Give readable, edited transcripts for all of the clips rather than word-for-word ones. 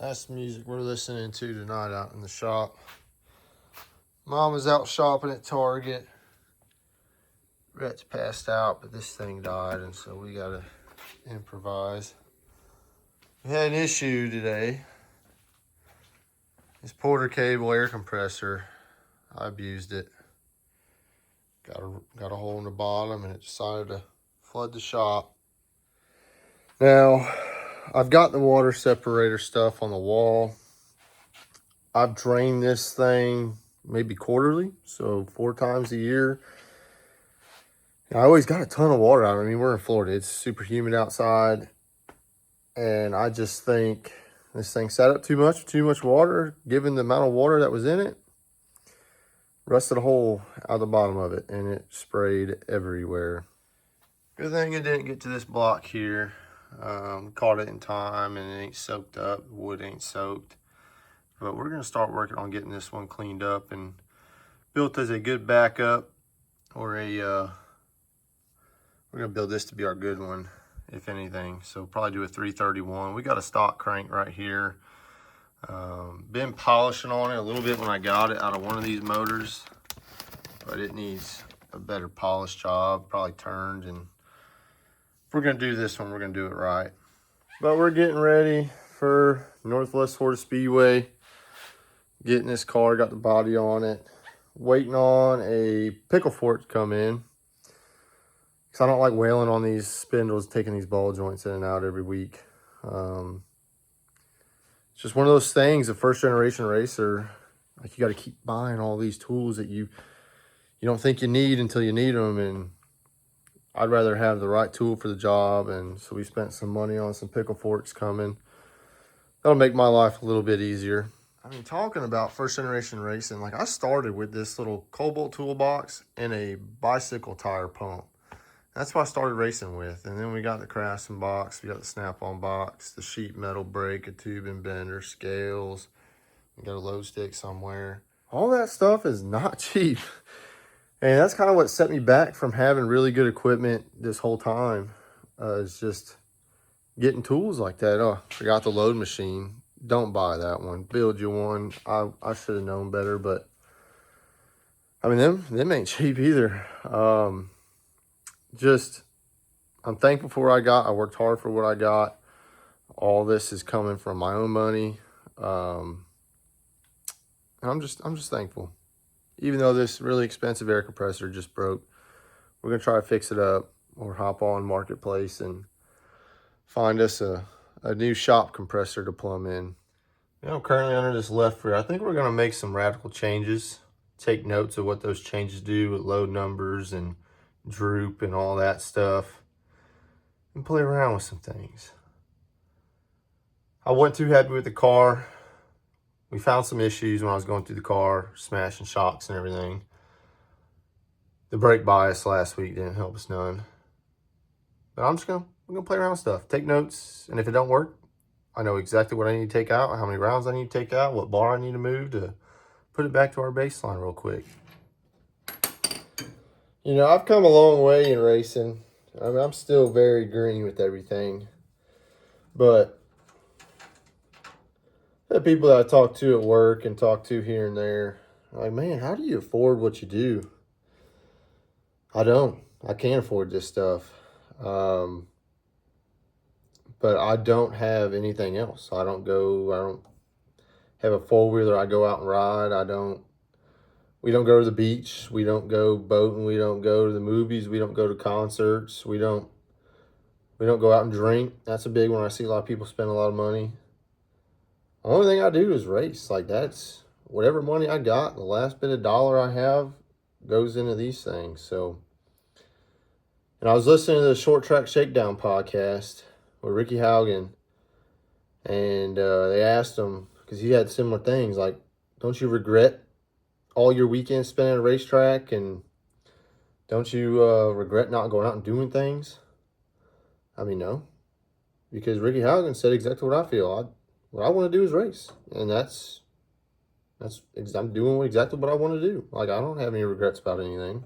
That's the music we're listening to tonight out in the shop. Mom was out shopping at Target. Rhett's passed out, but this thing died, and so we gotta improvise. We had an issue today. This Porter cable air compressor, I abused it. Got a hole in the bottom, and it decided to flood the shop. Now, I've got the water separator stuff on the wall. I've drained this thing maybe quarterly, so 4 times a year. I always got a ton of water out. I mean, we're in Florida. It's super humid outside. And I just think this thing sat up too much water, given the amount of water that was in it. Rusted a hole out the bottom of it, and it sprayed everywhere. Good thing it didn't get to this block here. Caught it in time, and it ain't soaked up. The wood ain't soaked. But we're going to start working on getting this one cleaned up and built as a good backup, or a... we're going to build this to be our good one, if anything. So probably do a 331. We got a stock crank right here. Been polishing on it a little bit when I got it out of one of these motors, but it needs a better polish job, probably turned. And if we're going to do this one, we're going to do it right. But we're getting ready for Northwest Florida Speedway. Getting this car, got the body on it. Waiting on a pickle fork to come in. Because I don't like wailing on these spindles, taking these ball joints in and out every week. It's just one of those things, a first generation racer, like you got to keep buying all these tools that you don't think you need until you need them. And I'd rather have the right tool for the job. And so we spent some money on some pickle forks coming. That'll make my life a little bit easier. I mean, talking about first generation racing, like I started with this little Cobalt toolbox and a bicycle tire pump. That's what I started racing with. And then we got the Craftsman box, we got the Snap-on box, the sheet metal brake, a tube and bender, scales, we got a load stick somewhere. All that stuff is not cheap. And that's kind of what set me back from having really good equipment this whole time. Is just getting tools like that. Oh, forgot the load machine. Don't buy that one. Build you one. I should have known better, but I mean, them ain't cheap either. Just, I'm thankful for what I got. I worked hard for what I got. All this is coming from my own money. I'm just thankful. Even though this really expensive air compressor just broke, we're gonna try to fix it up or hop on Marketplace and find us a new shop compressor to plumb in. You know, I'm currently under this left rear. I think we're gonna make some radical changes. Take notes of what those changes do with load numbers and droop and all that stuff, and play around with some things. I wasn't too happy with the car. We found some issues when I was going through the car, smashing shocks and everything. The brake bias last week didn't help us none. But we're gonna play around with stuff, take notes, and if it don't work, I know exactly what I need to take out, how many rounds I need to take out, what bar I need to move to put it back to our baseline real quick. You know, I've come a long way in racing. I mean, I'm still very green with everything. But the people that I talk to at work and talk to here and there, like, man, how do you afford what you do? I don't. I can't afford this stuff. But I don't have anything else. I don't have a four-wheeler I go out and ride. We don't go to the beach. We don't go boating. We don't go to the movies. We don't go to concerts. We don't go out and drink. That's a big one. I see a lot of people spend a lot of money. The only thing I do is race. Like, that's whatever money I got, the last bit of dollar I have goes into these things. So, and I was listening to the Short Track Shakedown podcast with Ricky Haugen, and they asked him, because he had similar things, like, don't you regret all your weekends spent at a racetrack, and don't you regret not going out and doing things? I mean, no, because Ricky Haugen said exactly what I feel. What I want to do is race, and I'm doing exactly what I want to do. Like, I don't have any regrets about anything.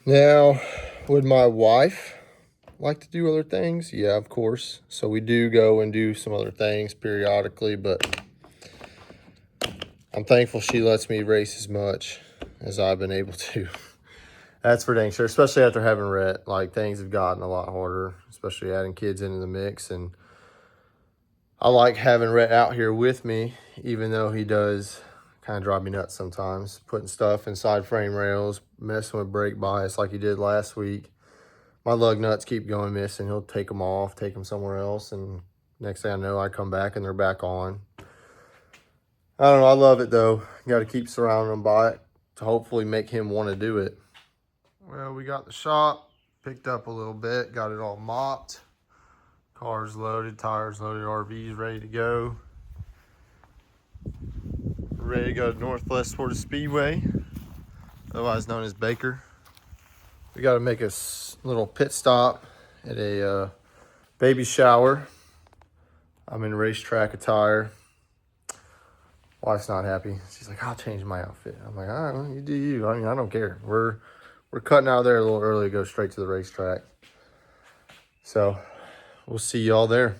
Now, would my wife like to do other things? Yeah, of course. So we do go and do some other things periodically, but I'm thankful she lets me race as much as I've been able to. That's for dang sure, especially after having Rhett. Like, things have gotten a lot harder, especially adding kids into the mix. And I like having Rhett out here with me, even though he does kind of drive me nuts sometimes, putting stuff inside frame rails, messing with brake bias like he did last week. My lug nuts keep going missing. He'll take them off, take them somewhere else, and next thing I know, I come back and they're back on. I don't know, I love it though. You got to keep surrounding him by it to hopefully make him want to do it. Well, we got the shop picked up a little bit, got it all mopped. Cars loaded, tires loaded, RVs ready to go. We're ready to go to Northwest Florida Speedway, otherwise known as Baker. We got to make a little pit stop at a baby shower. I'm in racetrack attire. Wife's not happy. She's like, I'll change my outfit. I'm like, all right, well, you do you. I mean, I don't care. We're cutting out of there a little early to go straight to the racetrack. So we'll see y'all there.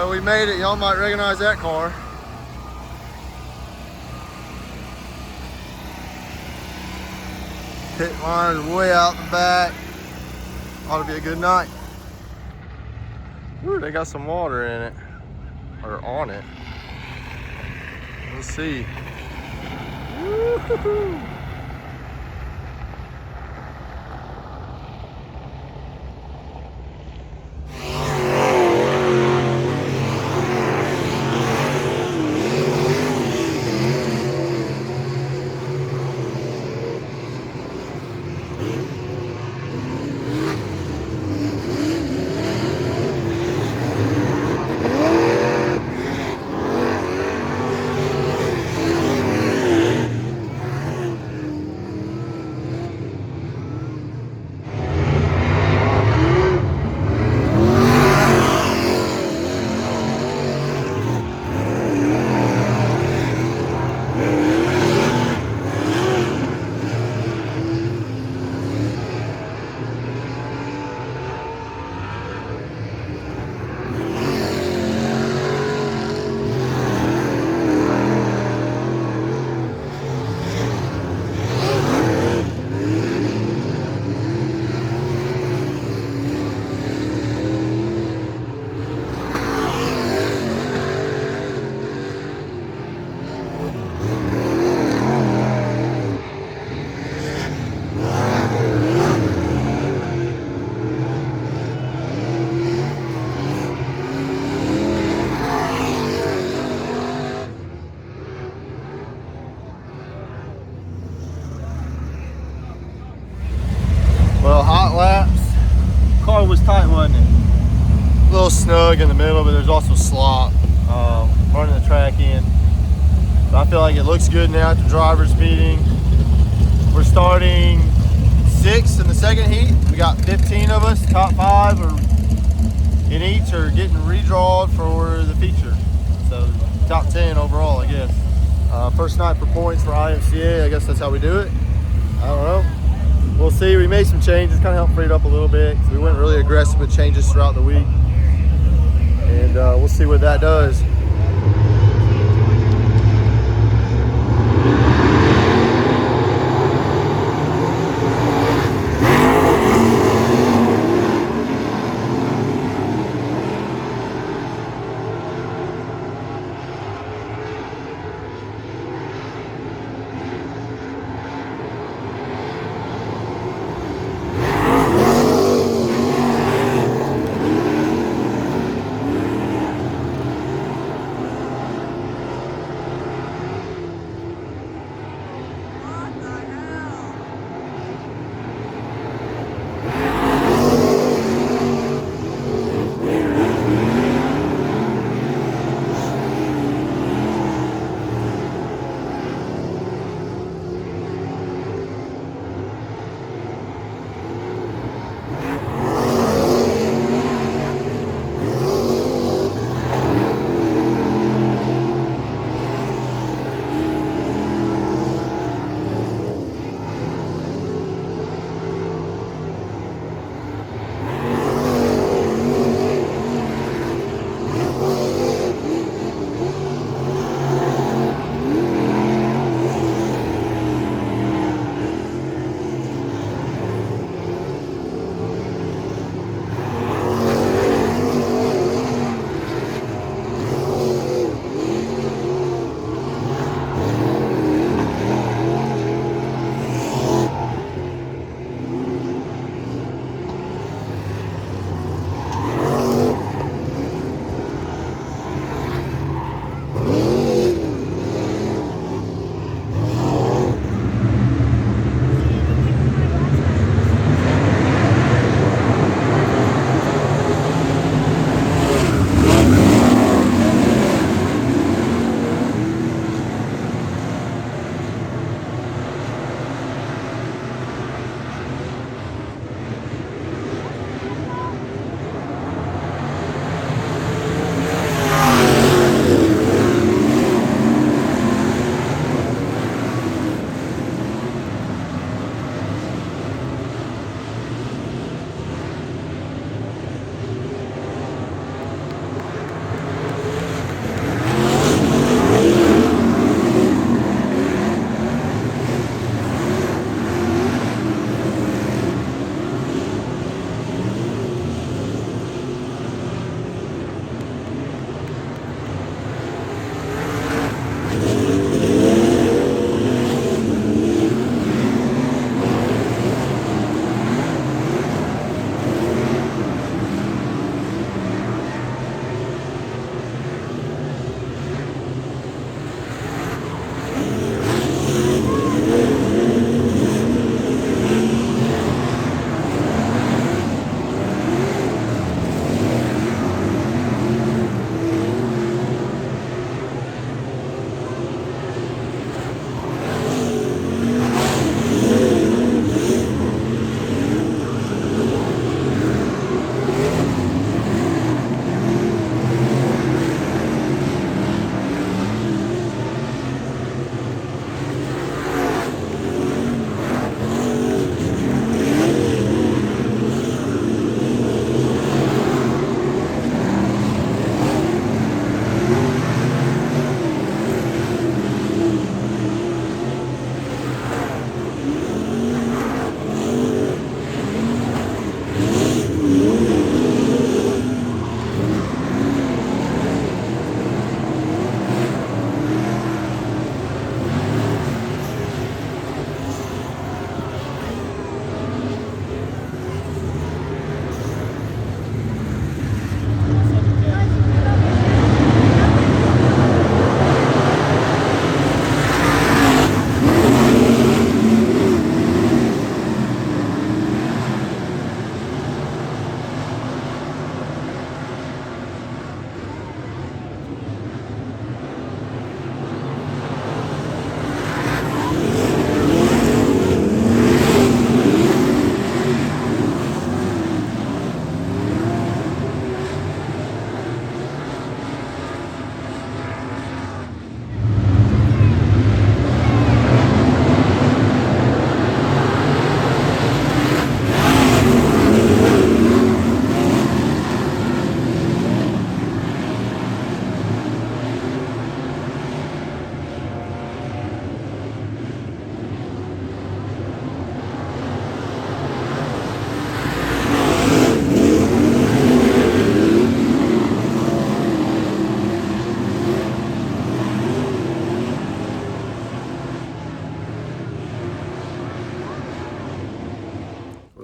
We made it. Y'all might recognize that car. Pit line is way out the back. Ought to be a good night. Ooh, they got some water in it, or on it. We'll see. Woo-hoo-hoo. Well, hot laps. Car was tight, wasn't it? A little snug in the middle, but there's also slop running the track in. But I feel like it looks good now at the driver's meeting. We're starting 6th in the second heat. We got 15 of us. Top 5 in each are getting redrawed for the feature. So top 10 overall, I guess. First night for points for IMCA. I guess that's how we do it. I don't know. We'll see. We made some changes, kind of helped free it up a little bit. We went really aggressive with changes throughout the week. And we'll see what that does.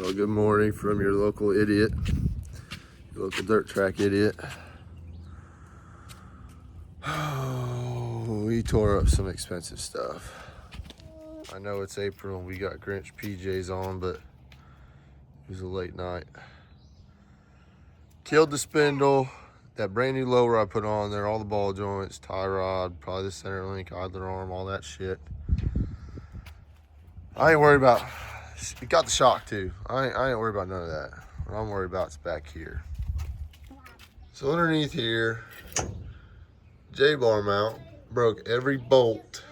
Well, good morning from your local idiot, your local dirt track idiot. Oh, we tore up some expensive stuff. I know it's April and we got Grinch PJs on, but it was a late night. Killed the spindle, that brand new lower I put on there, all the ball joints, tie rod, probably the center link, idler arm, all that shit. I ain't worried about, it got the shock too. I ain't worried about none of that. What I'm worried about is back here. So underneath here, J-bar mount broke every bolt.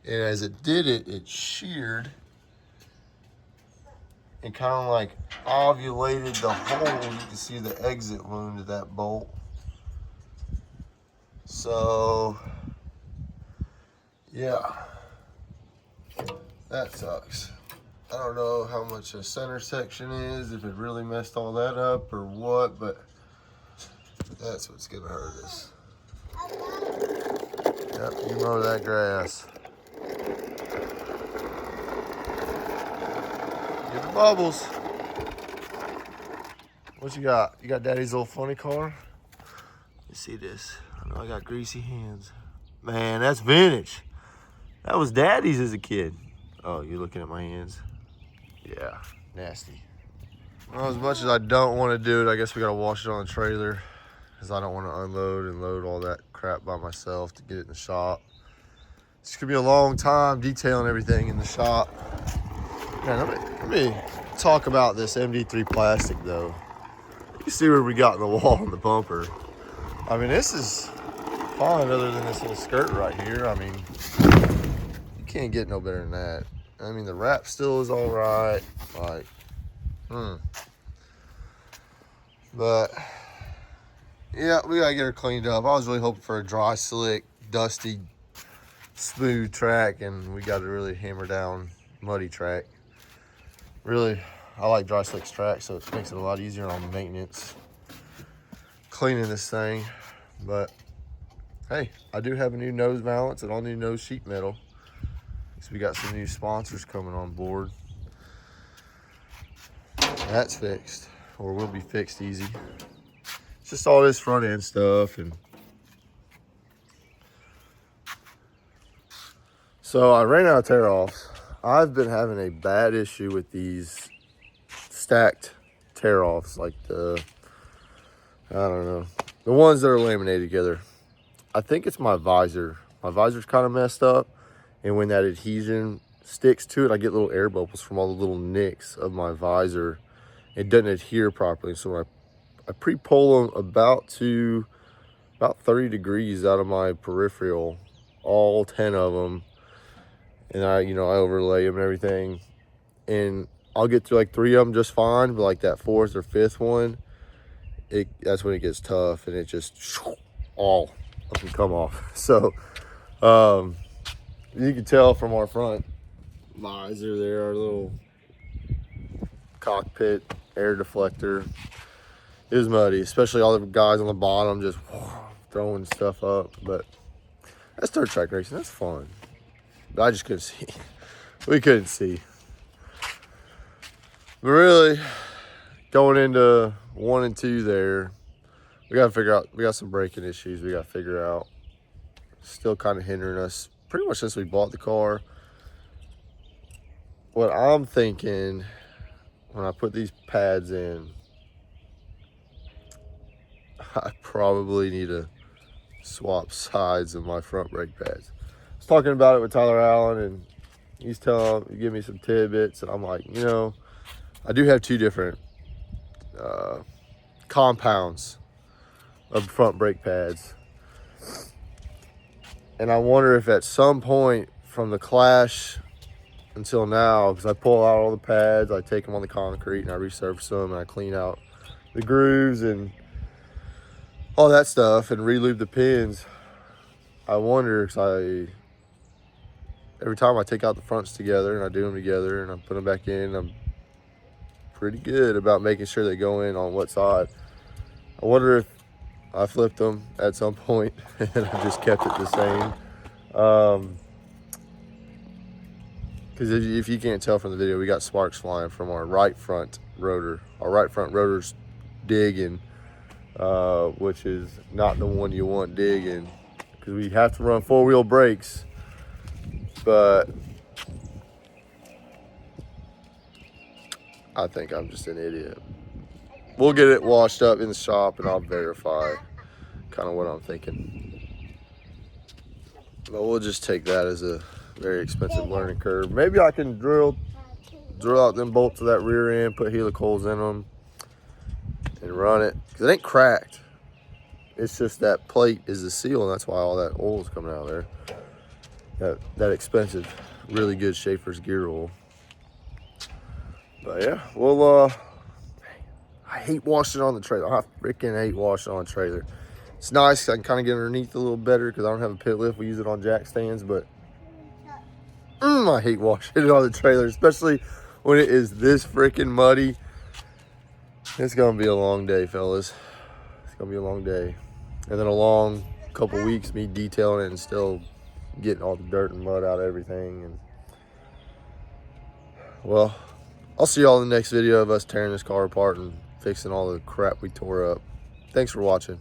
And as it did it, it sheared and kind of like ovulated the hole. You can see the exit wound of that bolt. So, yeah, that sucks. I don't know how much a center section is, if it really messed all that up or what, but that's what's gonna hurt us. Yep, you mow that grass. Get the bubbles. What you got? You got Daddy's little funny car? You see this? I know I got greasy hands. Man, that's vintage. That was Daddy's as a kid. Oh, you're looking at my hands? Yeah, nasty. Well, as much as I don't want to do it, I guess we gotta wash it on the trailer because I don't want to unload and load all that crap by myself to get it in the shop. It's gonna be a long time detailing everything in the shop. Man, let me talk about this MD3 plastic though. You see where we got in the wall on the bumper. I mean, this is fine other than this little skirt right here. I mean, you can't get no better than that. I mean, the wrap still is all right. Like, But, yeah, we gotta get her cleaned up. I was really hoping for a dry, slick, dusty, smooth track, and we got a really hammer down, muddy track. Really, I like dry, slick tracks, so it makes it a lot easier on maintenance, cleaning this thing. But, hey, I do have a new nose valance and all new nose sheet metal. So we got some new sponsors coming on board. That's fixed, or will be fixed easy. It's just all this front end stuff. And so I ran out of tear offs. I've been having a bad issue with these stacked tear offs, like the, I don't know, the ones that are laminated together. I think it's my visor. My visor's kind of messed up. And when that adhesion sticks to it, I get little air bubbles from all the little nicks of my visor. It doesn't adhere properly. So when I pre-pull them about 30 degrees out of my peripheral, all 10 of them. And I overlay them and everything. And I'll get through like 3 of them just fine. But like that 4th or 5th one, that's when it gets tough. And it just all up and come off. So, you can tell from our front visor there, our little cockpit air deflector is muddy, especially all the guys on the bottom just throwing stuff up. But that's dirt track racing, that's fun. But I just couldn't see. We couldn't see. But really, going into 1 and 2 there, we gotta figure out, we got some braking issues we gotta figure out. Still kind of hindering us pretty much since we bought the car. What I'm thinking when I put these pads in, I probably need to swap sides of my front brake pads. I was talking about it with Tyler Allen, and he's give me some tidbits, and I'm like, I do have 2 different compounds of front brake pads. And I wonder if at some point from the clash until now, because I pull out all the pads, I take them on the concrete and I resurface them and I clean out the grooves and all that stuff and re-lube the pins. I wonder, because every time I take out the fronts together and I do them together and I put them back in, I'm pretty good about making sure they go in on what side. I wonder if I flipped them at some point and I just kept it the same. Because if you can't tell from the video, we got sparks flying from our right front rotor. Our right front rotor's digging, which is not the one you want digging, because we have to run 4-wheel brakes. But I think I'm just an idiot. We'll get it washed up in the shop and I'll verify kind of what I'm thinking. But we'll just take that as a very expensive learning curve. Maybe I can drill out them bolts of that rear end, put helicoils in them, and run it. Because it ain't cracked. It's just that plate is the seal, and that's why all that oil is coming out of there. That expensive, really good Schaeffer's gear oil. But yeah, well, I hate washing on the trailer. I freaking hate washing on a trailer. It's nice, I can kind of get underneath a little better because I don't have a pit lift. We use it on jack stands, but I hate washing it on the trailer, especially when it is this freaking muddy. It's gonna be a long day, fellas. It's gonna be a long day. And then a long couple weeks me detailing it and still getting all the dirt and mud out of everything. And well, I'll see y'all in the next video of us tearing this car apart and fixing all the crap we tore up. Thanks for watching.